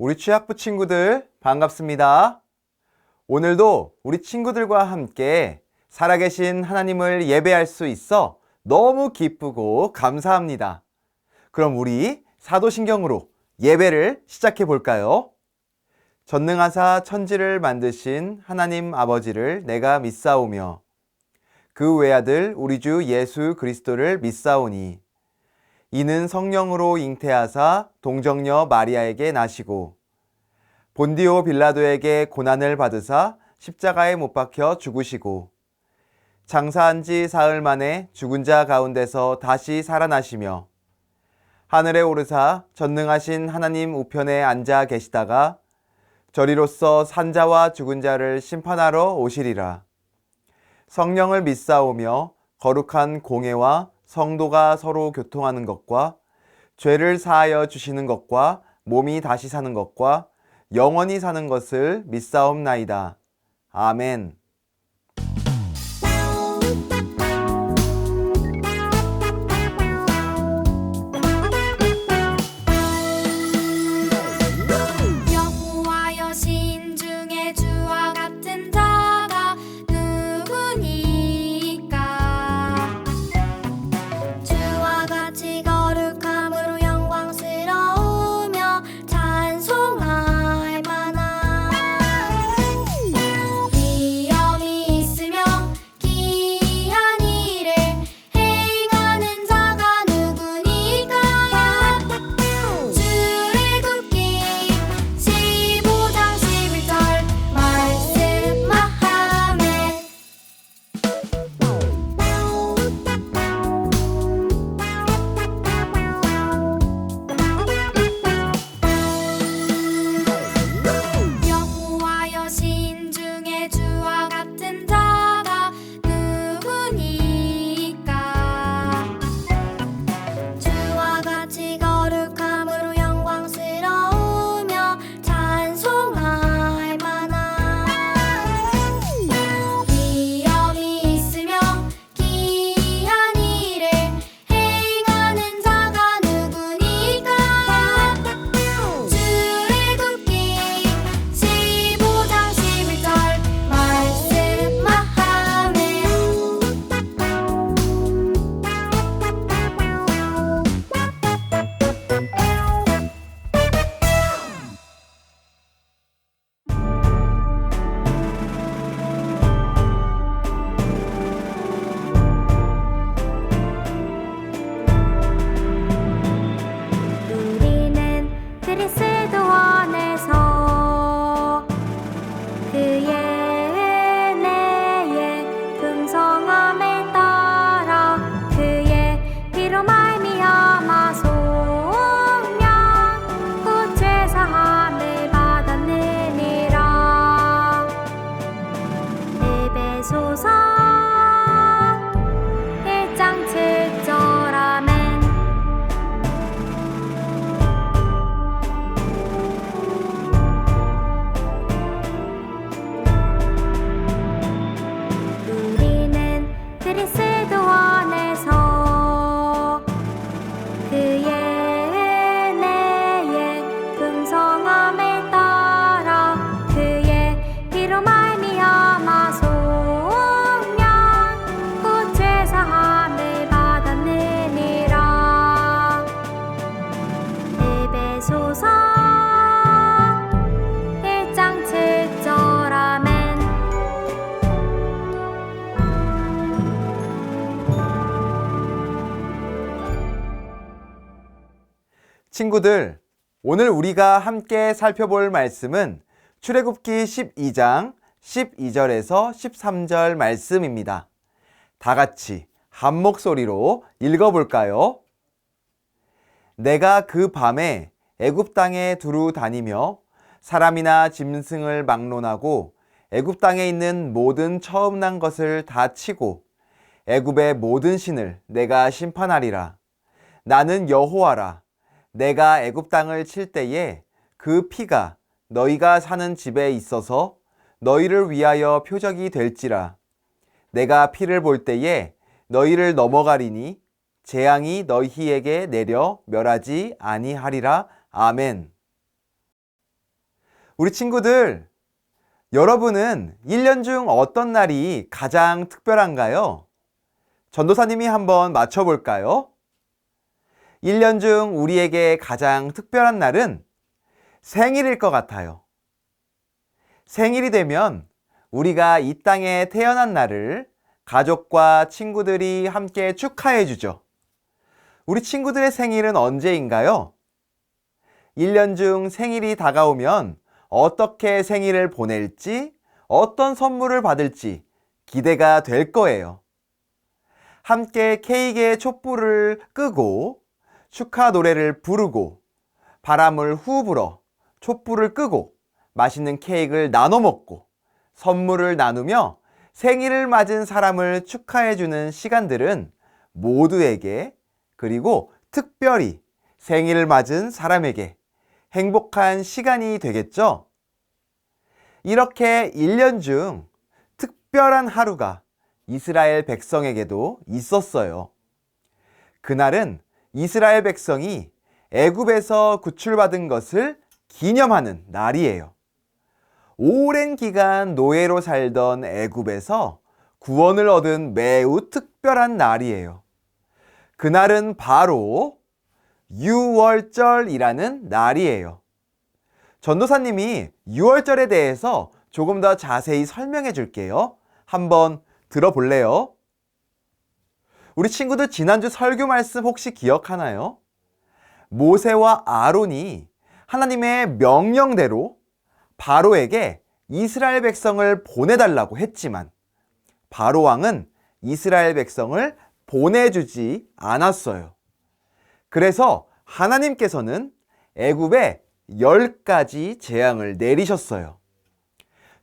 우리 취학부 친구들 반갑습니다. 오늘도 우리 친구들과 함께 살아계신 하나님을 예배할 수 있어 너무 기쁘고 감사합니다. 그럼 우리 사도신경으로 예배를 시작해 볼까요? 전능하사 천지를 만드신 하나님 아버지를 내가 믿사오며 그 외아들 우리 주 예수 그리스도를 믿사오니 이는 성령으로 잉태하사 동정녀 마리아에게 나시고 본디오 빌라도에게 고난을 받으사 십자가에 못 박혀 죽으시고 장사한 지 사흘 만에 죽은 자 가운데서 다시 살아나시며 하늘에 오르사 전능하신 하나님 우편에 앉아 계시다가 저리로서 산자와 죽은 자를 심판하러 오시리라. 성령을 믿사오며 거룩한 공회와 성도가 서로 교통하는 것과 죄를 사하여 주시는 것과 몸이 다시 사는 것과 영원히 사는 것을 믿사옵나이다. 아멘. 친구들, 오늘 우리가 함께 살펴볼 말씀은 출애굽기 12장 12절에서 13절 말씀입니다. 다 같이 한 목소리로 읽어볼까요? 내가 그 밤에 애굽 땅에 두루 다니며 사람이나 짐승을 막론하고 애굽 땅에 있는 모든 처음 난 것을 다 치고 애굽의 모든 신을 내가 심판하리라. 나는 여호와라. 내가 애굽 땅을 칠 때에 그 피가 너희가 사는 집에 있어서 너희를 위하여 표적이 될지라. 내가 피를 볼 때에 너희를 넘어가리니 재앙이 너희에게 내려 멸하지 아니하리라. 아멘. 우리 친구들, 여러분은 1년 중 어떤 날이 가장 특별한가요? 전도사님이 한번 맞춰볼까요? 1년 중 우리에게 가장 특별한 날은 생일일 것 같아요. 생일이 되면 우리가 이 땅에 태어난 날을 가족과 친구들이 함께 축하해 주죠. 우리 친구들의 생일은 언제인가요? 1년 중 생일이 다가오면 어떻게 생일을 보낼지, 어떤 선물을 받을지 기대가 될 거예요. 함께 케이크에 촛불을 끄고 축하 노래를 부르고 바람을 후 불어 촛불을 끄고 맛있는 케이크를 나눠 먹고 선물을 나누며 생일을 맞은 사람을 축하해주는 시간들은 모두에게, 그리고 특별히 생일을 맞은 사람에게 행복한 시간이 되겠죠? 이렇게 1년 중 특별한 하루가 이스라엘 백성에게도 있었어요. 그날은 이스라엘 백성이 애굽에서 구출받은 것을 기념하는 날이에요. 오랜 기간 노예로 살던 애굽에서 구원을 얻은 매우 특별한 날이에요. 그날은 바로 유월절이라는 날이에요. 전도사님이 유월절에 대해서 조금 더 자세히 설명해 줄게요. 한번 들어볼래요? 우리 친구들 지난주 설교 말씀 혹시 기억하나요? 모세와 아론이 하나님의 명령대로 바로에게 이스라엘 백성을 보내달라고 했지만 바로 왕은 이스라엘 백성을 보내주지 않았어요. 그래서 하나님께서는 애굽에 10가지 재앙을 내리셨어요.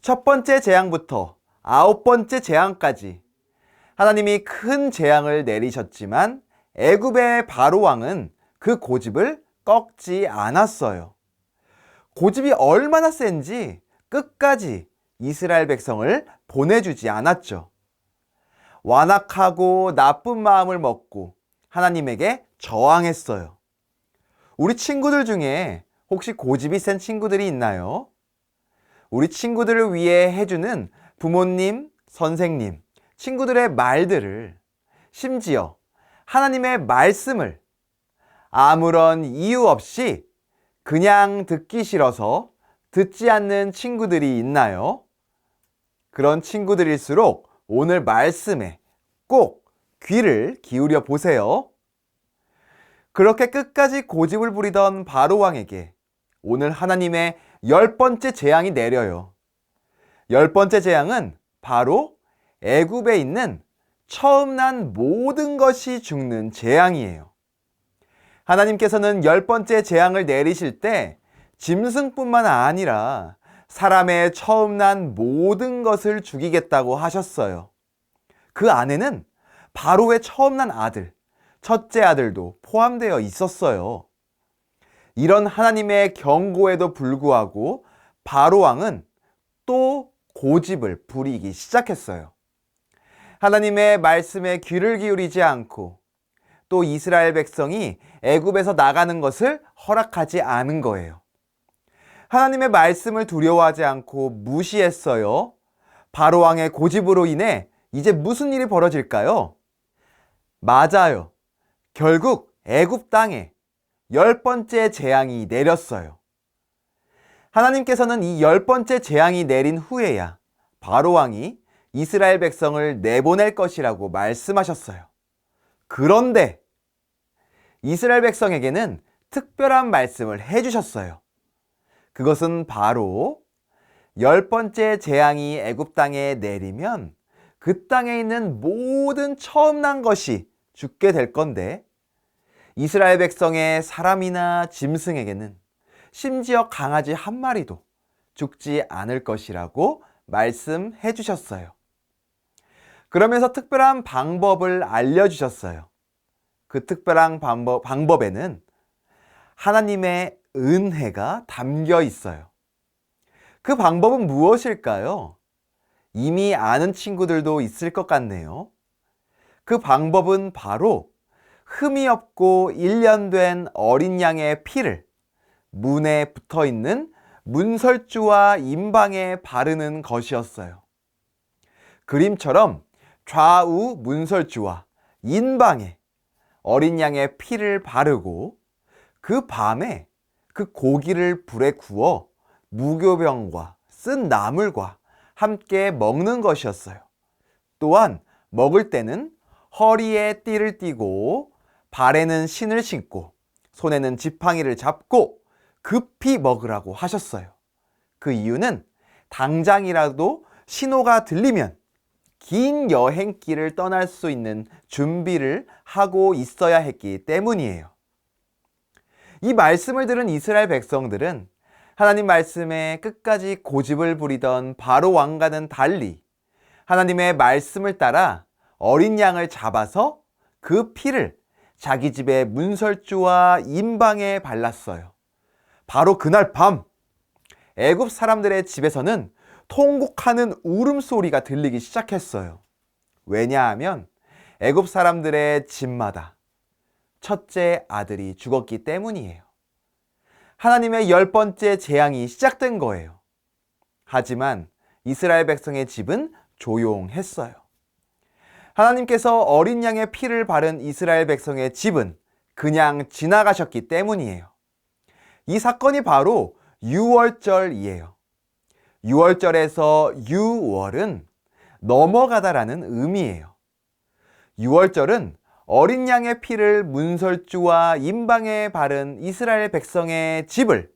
첫 번째 재앙부터 9번째 재앙까지 하나님이 큰 재앙을 내리셨지만 애굽의 바로 왕은 그 고집을 꺾지 않았어요. 고집이 얼마나 센지 끝까지 이스라엘 백성을 보내주지 않았죠. 완악하고 나쁜 마음을 먹고 하나님에게 저항했어요. 우리 친구들 중에 혹시 고집이 센 친구들이 있나요? 우리 친구들을 위해 해주는 부모님, 선생님, 친구들의 말들을, 심지어 하나님의 말씀을 아무런 이유 없이 그냥 듣기 싫어서 듣지 않는 친구들이 있나요? 그런 친구들일수록 오늘 말씀에 꼭 귀를 기울여 보세요. 그렇게 끝까지 고집을 부리던 바로 왕에게 오늘 하나님의 10번째 재앙이 내려요. 10번째 재앙은 바로 애굽에 있는 처음 난 모든 것이 죽는 재앙이에요. 하나님께서는 10번째 재앙을 내리실 때 짐승뿐만 아니라 사람의 처음 난 모든 것을 죽이겠다고 하셨어요. 그 안에는 바로의 처음 난 아들, 첫째 아들도 포함되어 있었어요. 이런 하나님의 경고에도 불구하고 바로 왕은 또 고집을 부리기 시작했어요. 하나님의 말씀에 귀를 기울이지 않고 또 이스라엘 백성이 애굽에서 나가는 것을 허락하지 않은 거예요. 하나님의 말씀을 두려워하지 않고 무시했어요. 바로 왕의 고집으로 인해 이제 무슨 일이 벌어질까요? 맞아요. 결국 애굽 땅에 10번째 재앙이 내렸어요. 하나님께서는 이 10번째 재앙이 내린 후에야 바로 왕이 이스라엘 백성을 내보낼 것이라고 말씀하셨어요. 그런데 이스라엘 백성에게는 특별한 말씀을 해주셨어요. 그것은 바로 10번째 재앙이 애굽 땅에 내리면 그 땅에 있는 모든 처음 난 것이 죽게 될 건데 이스라엘 백성의 사람이나 짐승에게는 심지어 강아지 한 마리도 죽지 않을 것이라고 말씀해 주셨어요. 그러면서 특별한 방법을 알려주셨어요. 그 특별한 방법에는 하나님의 은혜가 담겨 있어요. 그 방법은 무엇일까요? 이미 아는 친구들도 있을 것 같네요. 그 방법은 바로 흠이 없고 1년 된 어린 양의 피를 문에 붙어 있는 문설주와 임방에 바르는 것이었어요. 그림처럼 좌우 문설주와 인방에 어린 양의 피를 바르고 그 밤에 그 고기를 불에 구워 무교병과 쓴 나물과 함께 먹는 것이었어요. 또한 먹을 때는 허리에 띠를 띠고 발에는 신을 신고 손에는 지팡이를 잡고 급히 먹으라고 하셨어요. 그 이유는 당장이라도 신호가 들리면 긴 여행길을 떠날 수 있는 준비를 하고 있어야 했기 때문이에요. 이 말씀을 들은 이스라엘 백성들은 하나님 말씀에 끝까지 고집을 부리던 바로 왕과는 달리 하나님의 말씀을 따라 어린 양을 잡아서 그 피를 자기 집의 문설주와 인방에 발랐어요. 바로 그날 밤 애굽 사람들의 집에서는 통곡하는 울음소리가 들리기 시작했어요. 왜냐하면 애굽 사람들의 집마다 첫째 아들이 죽었기 때문이에요. 하나님의 10번째 재앙이 시작된 거예요. 하지만 이스라엘 백성의 집은 조용했어요. 하나님께서 어린 양의 피를 바른 이스라엘 백성의 집은 그냥 지나가셨기 때문이에요. 이 사건이 바로 유월절이에요. 유월절에서 유월은 넘어가다라는 의미예요. 유월절은 어린 양의 피를 문설주와 인방에 바른 이스라엘 백성의 집을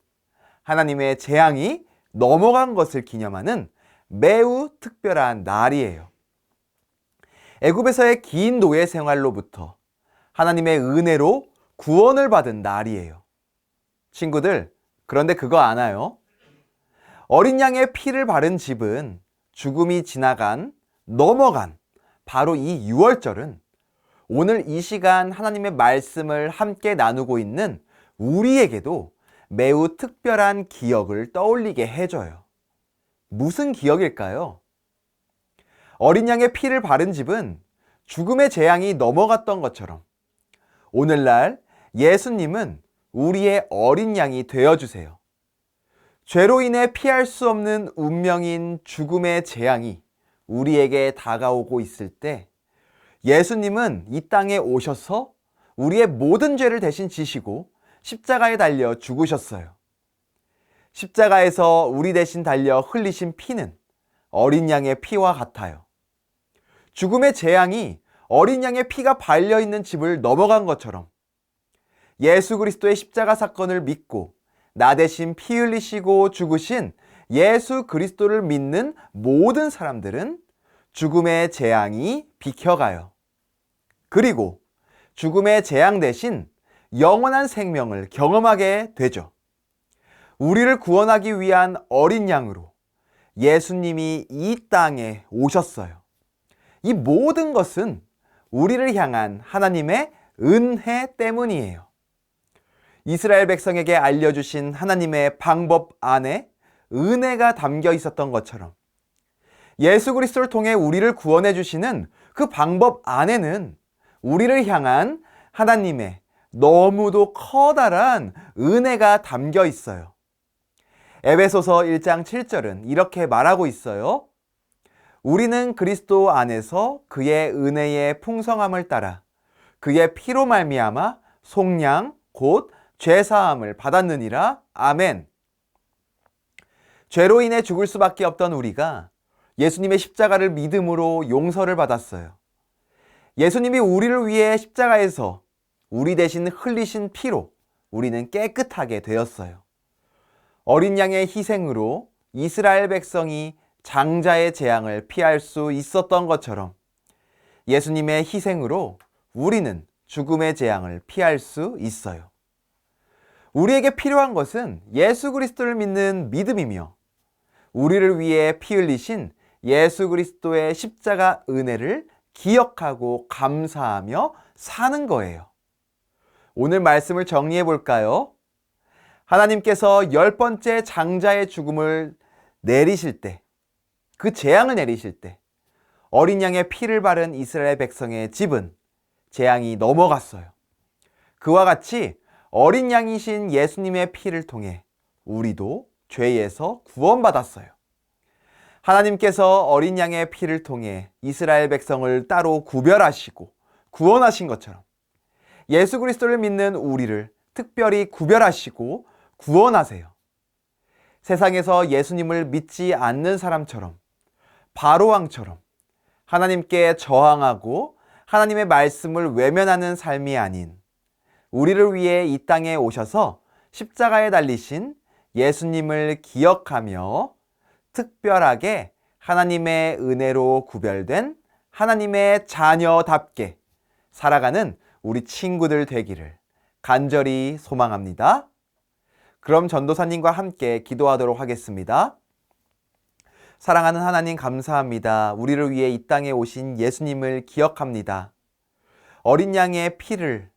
하나님의 재앙이 넘어간 것을 기념하는 매우 특별한 날이에요. 애굽에서의 긴 노예 생활로부터 하나님의 은혜로 구원을 받은 날이에요. 친구들, 그런데 그거 아나요? 어린 양의 피를 바른 집은 죽음이 지나간, 넘어간 바로 이 유월절은 오늘 이 시간 하나님의 말씀을 함께 나누고 있는 우리에게도 매우 특별한 기억을 떠올리게 해줘요. 무슨 기억일까요? 어린 양의 피를 바른 집은 죽음의 재앙이 넘어갔던 것처럼 오늘날 예수님은 우리의 어린 양이 되어주세요. 죄로 인해 피할 수 없는 운명인 죽음의 재앙이 우리에게 다가오고 있을 때 예수님은 이 땅에 오셔서 우리의 모든 죄를 대신 지시고 십자가에 달려 죽으셨어요. 십자가에서 우리 대신 달려 흘리신 피는 어린 양의 피와 같아요. 죽음의 재앙이 어린 양의 피가 발려있는 집을 넘어간 것처럼 예수 그리스도의 십자가 사건을 믿고 나 대신 피 흘리시고 죽으신 예수 그리스도를 믿는 모든 사람들은 죽음의 재앙이 비켜가요. 그리고 죽음의 재앙 대신 영원한 생명을 경험하게 되죠. 우리를 구원하기 위한 어린 양으로 예수님이 이 땅에 오셨어요. 이 모든 것은 우리를 향한 하나님의 은혜 때문이에요. 이스라엘 백성에게 알려주신 하나님의 방법 안에 은혜가 담겨 있었던 것처럼 예수 그리스도를 통해 우리를 구원해 주시는 그 방법 안에는 우리를 향한 하나님의 너무도 커다란 은혜가 담겨 있어요. 에베소서 1장 7절은 이렇게 말하고 있어요. 우리는 그리스도 안에서 그의 은혜의 풍성함을 따라 그의 피로 말미암아 속량 곧 죄사함을 받았느니라. 아멘. 죄로 인해 죽을 수밖에 없던 우리가 예수님의 십자가를 믿음으로 용서를 받았어요. 예수님이 우리를 위해 십자가에서 우리 대신 흘리신 피로 우리는 깨끗하게 되었어요. 어린 양의 희생으로 이스라엘 백성이 장자의 재앙을 피할 수 있었던 것처럼 예수님의 희생으로 우리는 죽음의 재앙을 피할 수 있어요. 우리에게 필요한 것은 예수 그리스도를 믿는 믿음이며 우리를 위해 피 흘리신 예수 그리스도의 십자가 은혜를 기억하고 감사하며 사는 거예요. 오늘 말씀을 정리해 볼까요? 하나님께서 10번째 장자의 죽음을 내리실 때, 그 재앙을 내리실 때 어린 양의 피를 바른 이스라엘 백성의 집은 재앙이 넘어갔어요. 그와 같이 어린 양이신 예수님의 피를 통해 우리도 죄에서 구원받았어요. 하나님께서 어린 양의 피를 통해 이스라엘 백성을 따로 구별하시고 구원하신 것처럼 예수 그리스도를 믿는 우리를 특별히 구별하시고 구원하세요. 세상에서 예수님을 믿지 않는 사람처럼 바로왕처럼 하나님께 저항하고 하나님의 말씀을 외면하는 삶이 아닌 우리를 위해 이 땅에 오셔서 십자가에 달리신 예수님을 기억하며 특별하게 하나님의 은혜로 구별된 하나님의 자녀답게 살아가는 우리 친구들 되기를 간절히 소망합니다. 그럼 전도사님과 함께 기도하도록 하겠습니다. 사랑하는 하나님 감사합니다. 우리를 위해 이 땅에 오신 예수님을 기억합니다. 어린 양의 피를,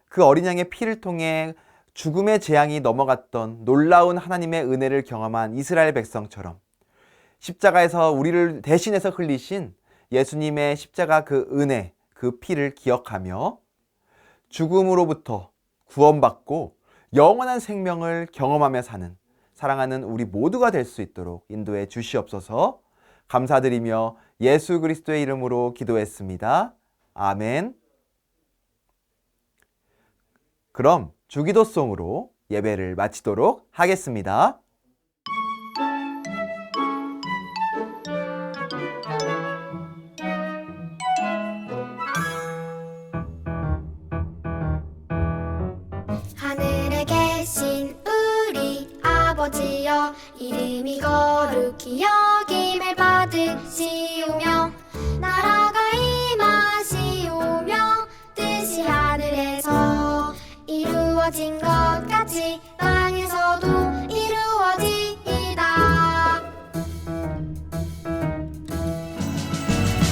그 어린 양의 피를 통해 죽음의 재앙이 넘어갔던 놀라운 하나님의 은혜를 경험한 이스라엘 백성처럼 십자가에서 우리를 대신해서 흘리신 예수님의 십자가 그 은혜, 그 피를 기억하며 죽음으로부터 구원받고 영원한 생명을 경험하며 사는 사랑하는 우리 모두가 될 수 있도록 인도해 주시옵소서. 감사드리며 예수 그리스도의 이름으로 기도했습니다. 아멘. 그럼 주기도송으로 예배를 마치도록 하겠습니다. 하늘에 계신 우리 아버지여, 이름이 거룩히 여김을 받으시오며 나라가 임하시오며 뜻이 하늘에서 이루어진 것 같이 땅에서도 이루어지이다.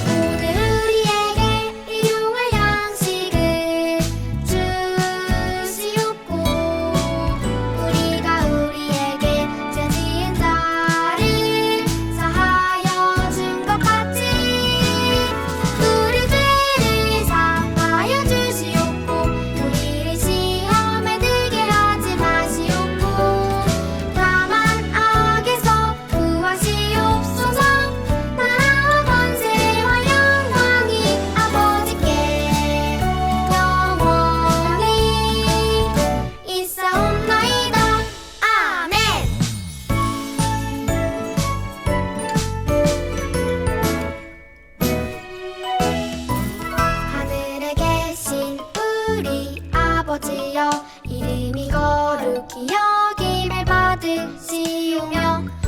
오늘 우리에게 일용할 양식을 주시옵고 우리가 우리에게 죄 지은 자를 사하여 준 것 같이 우리 죄를 사하여 주시옵고 우리를 시험에 들게 하지 마시옵고 다만 악에서 구하시옵소서. 나라와 권세와 영광이 아버지께 영원히 있사옵나이다. 아멘. 하늘에 계신 우리 아버지여, 이름이 거룩히 여김을 받으시오며